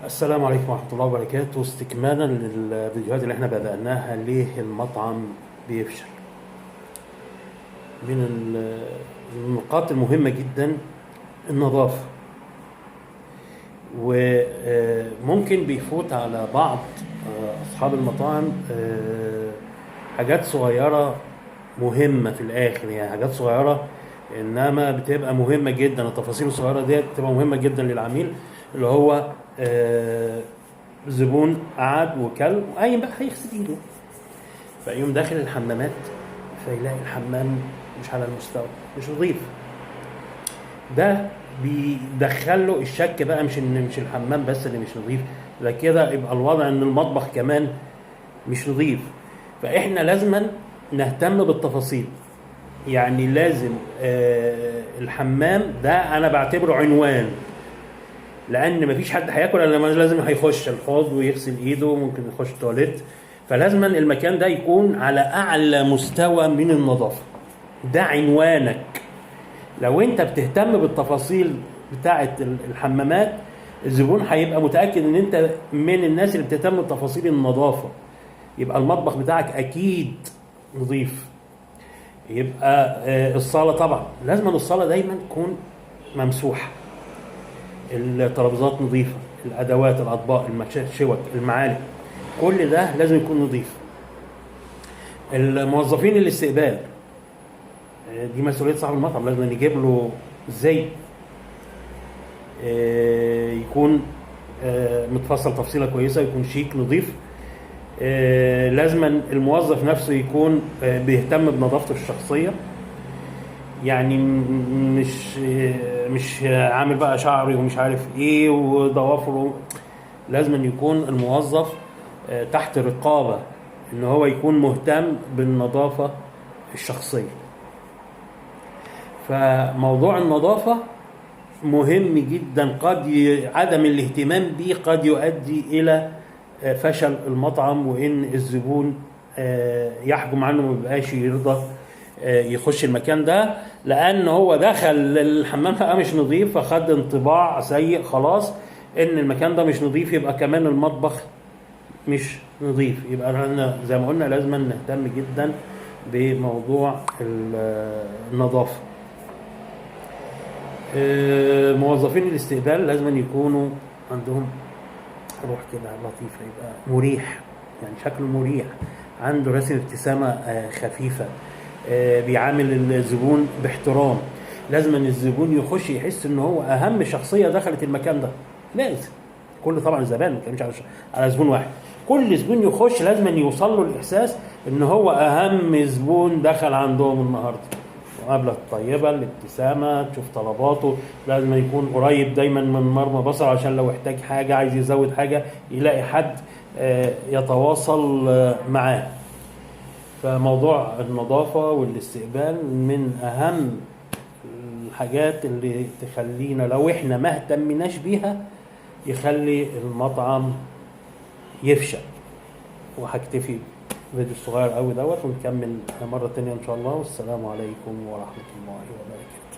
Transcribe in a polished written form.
السلام عليكم ورحمة الله وبركاته. استكمالا للفيديوهات اللي احنا بدأناها، ليه المطعم بيفشل. من النقاط المهمة جدا النظافة، وممكن بيفوت على بعض أصحاب المطاعم حاجات صغيرة مهمة في الآخر، يعني حاجات صغيرة إنما بتبقى مهمة جدا. التفاصيل الصغيرة ديت بتبقى مهمة جدا للعميل، اللي هو زبون قعد وكل وقايم بقى هيغسل ايده، فيقوم داخل الحمامات فيلاقي الحمام مش على المستوى، مش نظيف. ده بيدخله الشك بقى، مش الحمام بس اللي مش نظيف، ده كده يبقى الوضع ان المطبخ كمان مش نظيف. فاحنا لازما نهتم بالتفاصيل، يعني لازم الحمام ده انا بعتبره عنوان، لان مفيش حد هياكل الا لما لازم هيخش الحوض ويغسل ايده، ممكن يخش تواليت. فلازما المكان ده يكون على اعلى مستوى من النظافه، ده عنوانك. لو انت بتهتم بالتفاصيل بتاعه الحمامات، الزبون هيبقى متاكد ان انت من الناس اللي بتهتم بتفاصيل النظافه، يبقى المطبخ بتاعك اكيد نظيف. يبقى الصاله طبعا لازم الصاله دايما تكون ممسوحه، الترابيزات نظيفه، الادوات، الاطباق، الشوك، المعالق، كل ده لازم يكون نظيف. الموظفين الاستقبال دي مسؤوليه صاحب المطعم، لازم يجيب له زي يكون متفصل تفصيله كويسه، يكون شيك نظيف. لازم الموظف نفسه يكون بيهتم بنظافته الشخصيه، يعني مش عامل بقى شعري ومش عارف ايه وضوافره. لازم أن يكون الموظف تحت رقابة، ان هو يكون مهتم بالنظافة الشخصية. فموضوع النظافة مهم جدا، عدم الاهتمام به قد يؤدي الى فشل المطعم، وان الزبون يحجم عنه، ما بيبقاش يرضى يخش المكان ده، لان هو دخل الحمام بقى مش نظيف، فخد انطباع سيء خلاص ان المكان ده مش نظيف، يبقى كمان المطبخ مش نظيف. يبقى احنا زي ما قلنا لازم نهتم جدا بموضوع النظافه. موظفين الاستقبال لازم يكونوا عندهم روح كده لطيفه، يبقى مريح، يعني شكله مريح، عنده رسم ابتسامه خفيفه، بيعامل الزبون باحترام. لازم ان الزبون يخش يحس ان هو اهم شخصيه دخلت المكان ده. لازم كل طبعا الزبائن، ما بنتكلمش على زبون واحد، كل زبون يخش لازم أن يوصل له الاحساس ان هو اهم زبون دخل عندهم النهارده. المقابله الطيبه، الابتسامه، تشوف طلباته، لازم يكون قريب دايما من مرمى بصر، عشان لو احتاج حاجه، عايز يزود حاجه، يلاقي حد يتواصل معاه. فموضوع النظافة والاستقبال من أهم الحاجات اللي تخلينا لو احنا ما اهتمناش بيها يخلي المطعم يفشل. وهكتفي فيديو صغير قوي دوت، ونكمل مرة تانية إن شاء الله. والسلام عليكم ورحمة الله وبركاته.